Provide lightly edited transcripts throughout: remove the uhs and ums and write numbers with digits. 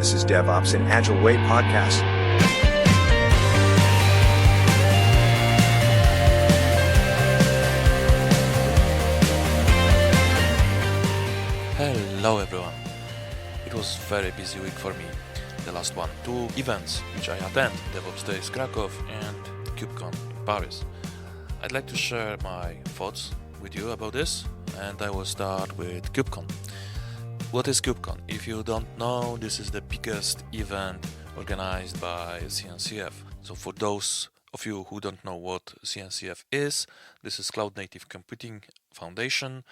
This is DevOps in Agile Way podcast. Hello everyone. It was a very busy week for me. The last one, 2 events which I attend, DevOpsDays Krakow and KubeCon in Paris. I'd like to share my thoughts with you about this, and I will start with KubeCon. What is KubeCon? If you don't know, this is the biggest event organized by CNCF. So for those of you who don't know what CNCF is, this is Cloud Native Computing Foundation,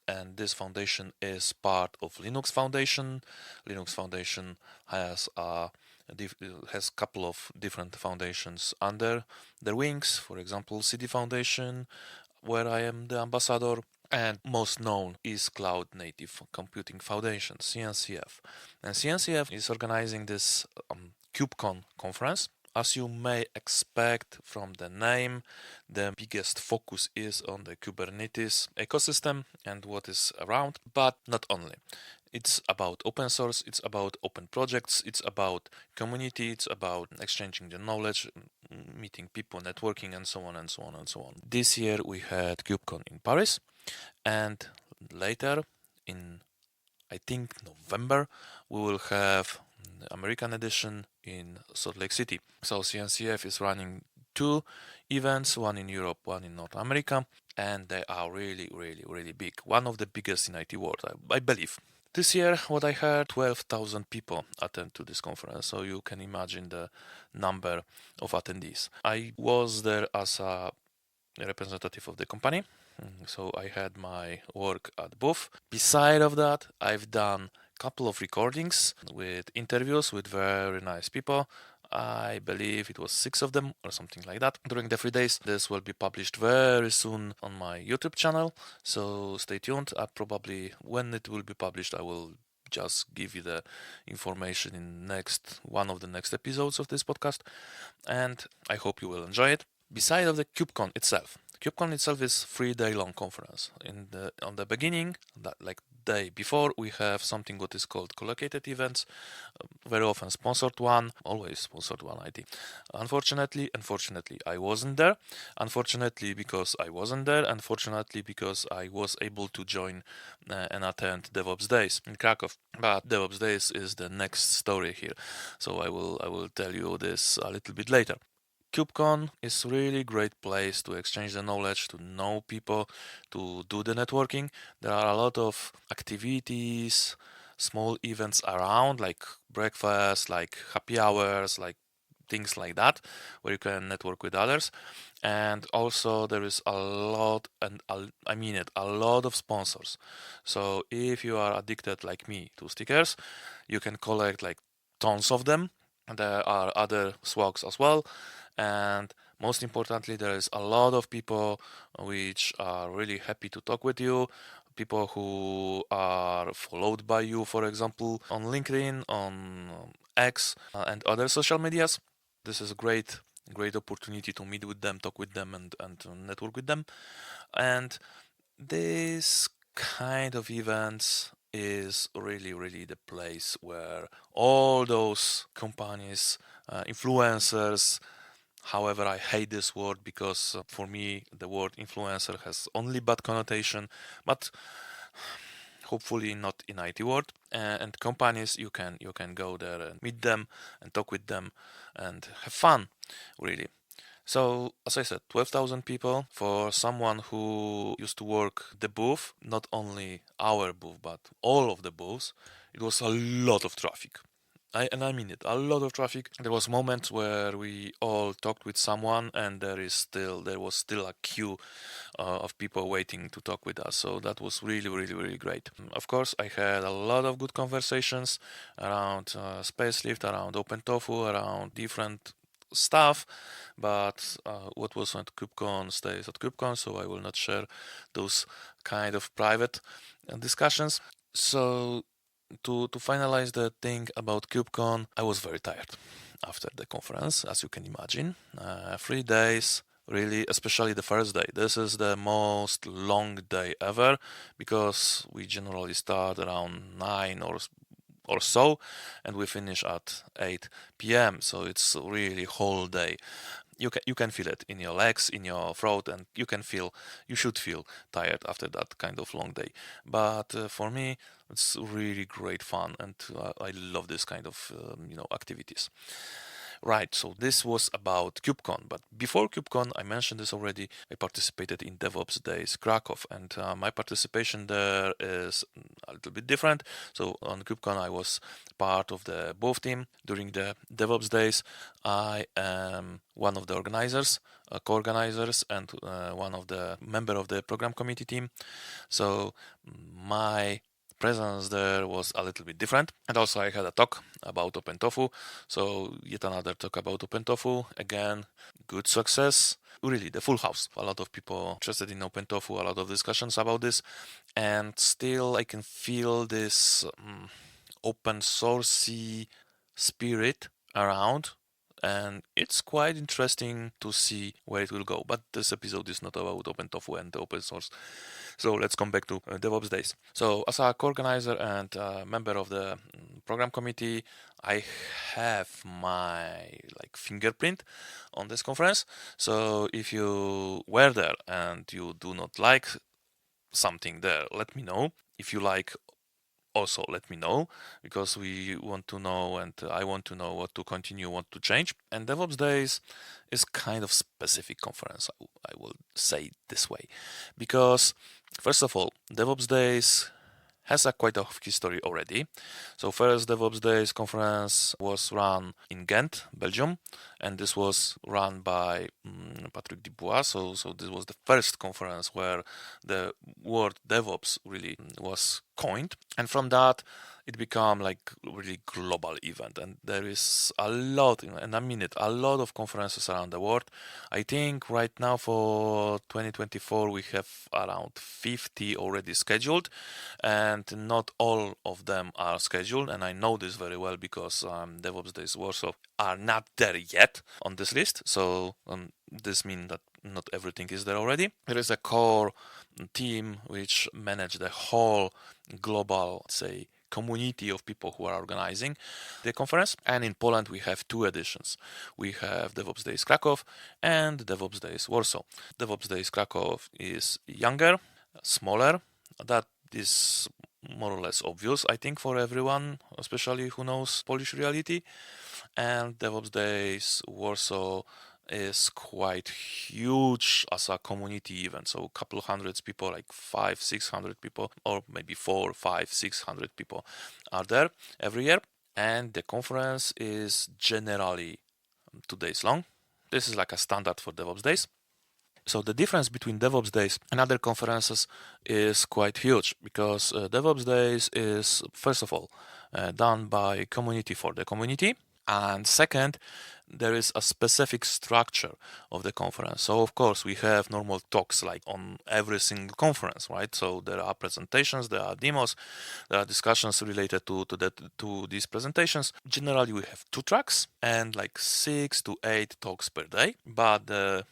and this foundation is part of Linux Foundation. Linux Foundation has a couple of different foundations under their wings. For example, CD Foundation, where I am the ambassador, and most known is Cloud Native Computing Foundation, CNCF. And CNCF is organizing this KubeCon conference. As you may expect from the name, the biggest focus is on the Kubernetes ecosystem and what is around, but not only. It's about open source, it's about open projects, it's about community, it's about exchanging the knowledge, meeting people, networking, and so on and so on and so on. This year we had KubeCon in Paris, and later in, I think, November, we will have the American edition in Salt Lake City. So CNCF is running 2 events, one in Europe, one in North America, and they are really, really, really big. One of the biggest in IT world, I believe. This year, what I heard, 12,000 people attend to this conference, so you can imagine the number of attendees. I was there as a representative of the company, so I had my work at the booth. Beside of that, I've done a couple of recordings with interviews with very nice people. I believe it was 6 of them or something like that during the 3 days. This will be published very soon on my YouTube channel, so stay tuned. Probably when it will be published, I will just give you the information in one of the next episodes of this podcast, and I hope you will enjoy it. Beside of the KubeCon itself is 3-day long conference. On the beginning, like day before, we have something what is called collocated events, very often sponsored one, always sponsored one, I think. Unfortunately, I wasn't there. Unfortunately, because I wasn't there. Unfortunately, because I was able to join and attend DevOps Days in Krakow. But DevOps Days is the next story here, so I will tell you this a little bit later. KubeCon is a really great place to exchange the knowledge, to know people, to do the networking. There are a lot of activities, small events around, like breakfast, like happy hours, like things like that, where you can network with others. And also there is a lot, and I mean it, a lot of sponsors. So if you are addicted like me to stickers, you can collect like tons of them. There are other swags as well. And most importantly, there is a lot of people which are really happy to talk with you, people who are followed by you, for example, on LinkedIn, on X, and other social medias. This is a great opportunity to meet with them, talk with them, and to network with them. And this kind of events is really, really the place where all those companies, influencers, however, I hate this word because for me the word influencer has only bad connotation, but hopefully not in IT world. And companies, you can go there and meet them and talk with them and have fun, really. So, as I said, 12,000 people. For someone who used to work the booth, not only our booth, but all of the booths, it was a lot of traffic. I mean it, a lot of traffic. There was moments where we all talked with someone and there was still a queue of people waiting to talk with us. So that was really, really, really great. Of course, I had a lot of good conversations around Spacelift, around OpenTofu, around different stuff, but what was at KubeCon stays at KubeCon, so I will not share those kind of private discussions. So to finalize the thing about KubeCon, I was very tired after the conference, as you can imagine. 3 days, really, especially the first day. This is the most long day ever because we generally start around 9 or or so, and we finish at 8 p.m. So it's really whole day. You can feel it in your legs, in your throat, and you should feel tired after that kind of long day. But for me, it's really great fun, and I love this kind of activities. Right, so this was about KubeCon, but before KubeCon, I mentioned this already, I participated in DevOpsDays Krakow, and my participation there is a little bit different. So on KubeCon, I was part of the booth team. During the DevOps Days, I am one of the organizers, co-organizers, and one of the member of the program committee team. So my presence there was a little bit different, and also I had a talk about OpenTofu, so yet another talk about OpenTofu. Again, good success, really the full house, a lot of people interested in OpenTofu, a lot of discussions about this, and still I can feel this open sourcey spirit around, and it's quite interesting to see where it will go. But this episode is not about OpenTofu and the open source. So let's come back to DevOps Days. So as a co-organizer and member of the program committee, I have my fingerprint on this conference. So if you were there and you do not like something there, let me know. If you like, also let me know, because we want to know, and I want to know what to continue, what to change. And DevOps Days is kind of specific conference, I will say this way, because first of all, DevOps Days has a quite a history already. So first DevOps Days conference was run in Ghent, Belgium, and this was run by Patrick Dubois. So this was the first conference where the word DevOps really was coined, and from that it became really global event, and there is a lot, and I mean it, a lot of conferences around the world. I think right now for 2024 we have around 50 already scheduled, and not all of them are scheduled, and I know this very well because DevOps Days Warsaw are not there yet on this list. So this means that not everything is there already. There is a core team which manage the whole global, say, community of people who are organizing the conference. And in Poland, we have two editions. We have DevOps Days Krakow and DevOps Days Warsaw. DevOps Days Krakow is younger, smaller. That is more or less obvious, I think, for everyone, especially who knows Polish reality. And DevOps Days Warsaw is quite huge as a community event. So a couple of hundreds people, like 500-600 people, or maybe 400-500-600 people are there every year. And the conference is generally 2 days long. This is like a standard for DevOps Days. So the difference between DevOps Days and other conferences is quite huge, because DevOps Days is, first of all, done by community for the community. And second, there is a specific structure of the conference. So of course we have normal talks like on every single conference, right? So there are presentations, there are demos, there are discussions related to these presentations. Generally we have 2 tracks and 6 to 8 talks per day. But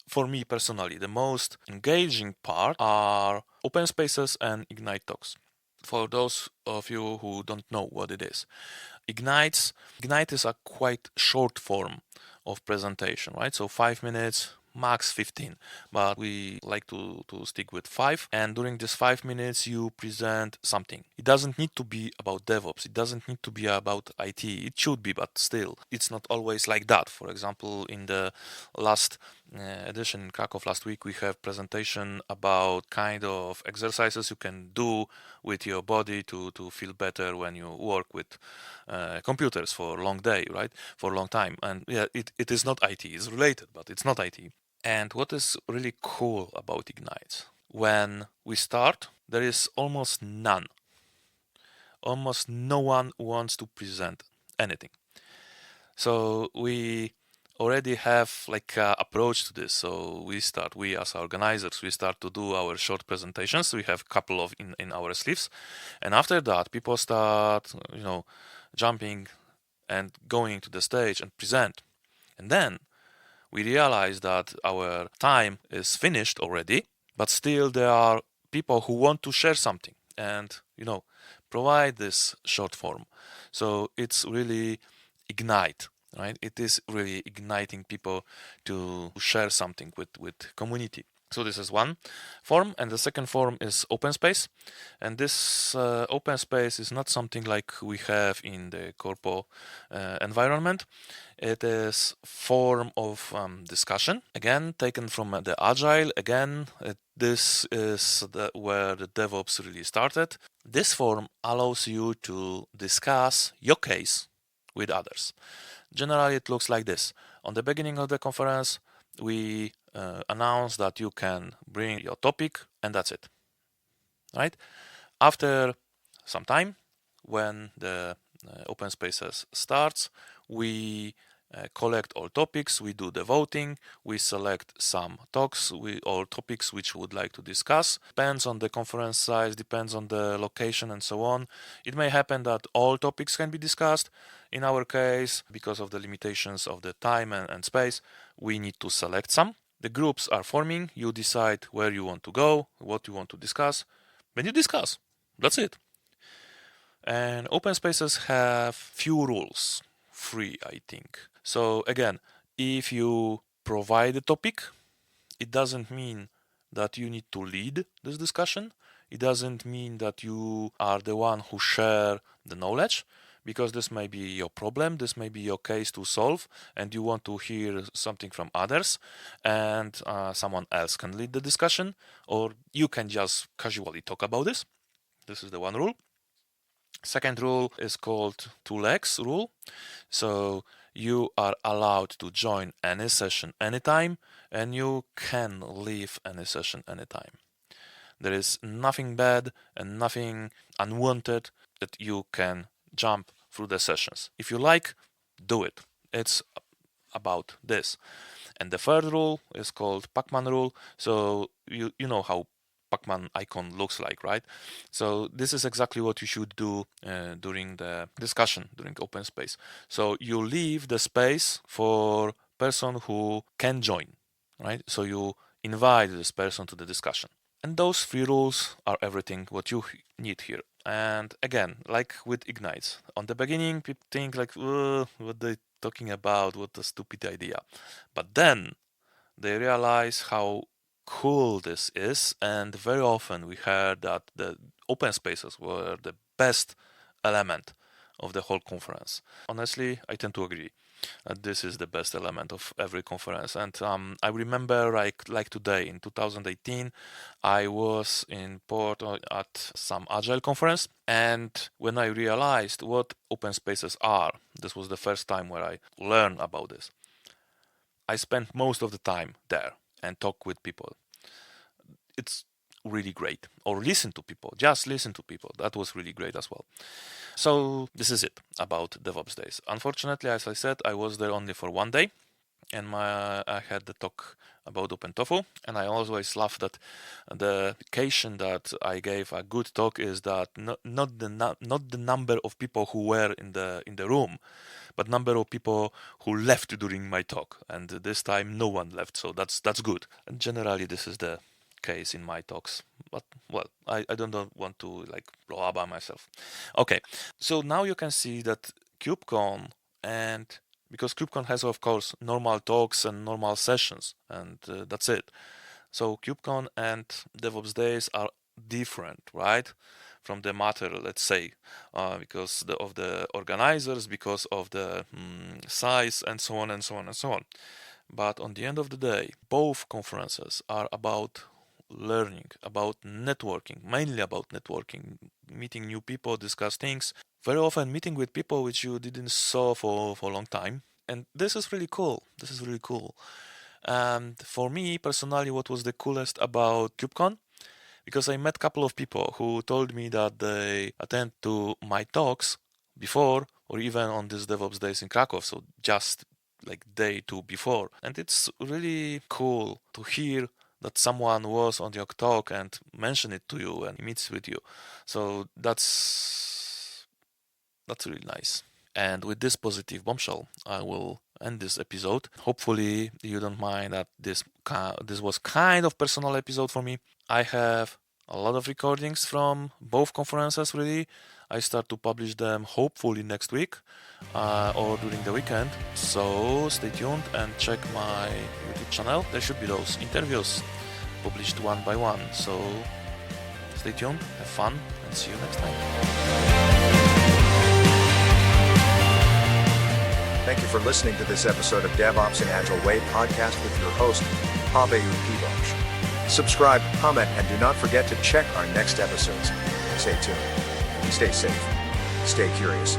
for me personally, the most engaging part are open spaces and Ignite talks. For those of you who don't know what it is, Ignite is a quite short form of presentation, right? So 5 minutes, max 15, but we like to stick with 5. And during this 5 minutes, you present something. It doesn't need to be about DevOps. It doesn't need to be about IT. It should be, but still, it's not always like that. For example, in the last edition in Krakow last week, we have presentation about kind of exercises you can do with your body to feel better when you work with computers for a long day, right? For a long time. And yeah, it is not IT. It's related, but it's not IT. And what is really cool about Ignite, when we start, there is almost no one wants to present anything. So we already have a approach to this. So we as organizers, we start to do our short presentations. We have a couple of in our sleeves. And after that, people start, jumping and going to the stage and present. And then we realize that our time is finished already, but still there are people who want to share something. and provide this short form. So it's really ignite, right? It is really igniting people to share something with community. So this is one form, and the second form is open space. And this open space is not something like we have in the corpo environment. It is form of discussion, again taken from the agile. Again, this is where the DevOps really started. This form allows you to discuss your case with others. Generally, it looks like this. On the beginning of the conference, we announce that you can bring your topic, and that's it, right? After some time, when the open spaces starts, we collect all topics, we do the voting, we select some talks or topics which we would like to discuss. Depends on the conference size, depends on the location and so on. It may happen that all topics can be discussed. In our case, because of the limitations of the time and space, we need to select some. The groups are forming, you decide where you want to go, what you want to discuss, then you discuss. That's it. And open spaces have few rules, 3 I think. So again, if you provide a topic, it doesn't mean that you need to lead this discussion. It doesn't mean that you are the one who share the knowledge, because this may be your problem, this may be your case to solve, and you want to hear something from others, and someone else can lead the discussion, or you can just casually talk about this. This is the one rule. Second rule is called 2 legs rule. So you are allowed to join any session anytime, and you can leave any session anytime. There is nothing bad and nothing unwanted that you can jump through the sessions. If you like, do it. It's about this. And the third rule is called Pac-Man rule. So you know how Pac-Man icon looks like, right? So this is exactly what you should do during the discussion, during open space. So you leave the space for person who can join, right? So you invite this person to the discussion. And those 3 rules are everything what you need here. And again, like with Ignites, on the beginning, people think like, what they talking about? What a stupid idea. But then they realize how cool this is, and very often we heard that the open spaces were the best element of the whole conference. Honestly, I tend to agree. This is the best element of every conference. And I remember like today in 2018, I was in Porto at some Agile conference, and when I realized what open spaces are, this was the first time where I learned about this. I spent most of the time there and talk with people. It's really great. Or listen to people, just listen to people. That was really great as well. So this is it about DevOps Days. Unfortunately, as I said, I was there only for 1 day, and I had the talk about OpenTofu, and I always laugh that the indication that I gave a good talk is that not the number of people who were in the room, but number of people who left during my talk, and this time no one left, so that's good. And generally, this is the case in my talks, but well, I don't want to like blow up by myself. Okay, so now you can see that KubeCon, and because KubeCon has of course normal talks and normal sessions, and that's it. So KubeCon and DevOps Days are different, right? From the matter, let's say, because of the organizers, because of the size, and so on and so on and so on. But on the end of the day, both conferences are about learning, about networking, mainly about networking, meeting new people, discuss things, very often meeting with people which you didn't saw for a long time. And this is really cool. This is really cool. And for me personally, what was the coolest about KubeCon? Because I met a couple of people who told me that they attend to my talks before, or even on this DevOps Days in Krakow, so just like day 2 before. And it's really cool to hear that someone was on your talk and mention it to you and meets with you. So that's really nice. And with this positive bombshell, I will end this episode. Hopefully you don't mind that this was kind of personal episode for me. I have a lot of recordings from both conferences really. I start to publish them hopefully next week or during the weekend. So stay tuned and check my YouTube channel. There should be those interviews published one by one. So stay tuned, have fun, and see you next time. Thank you for listening to this episode of DevOps in Agile Way podcast with your host, Pavel Pivosh. Subscribe, comment, and do not forget to check our next episodes. Stay tuned. Stay safe. Stay curious.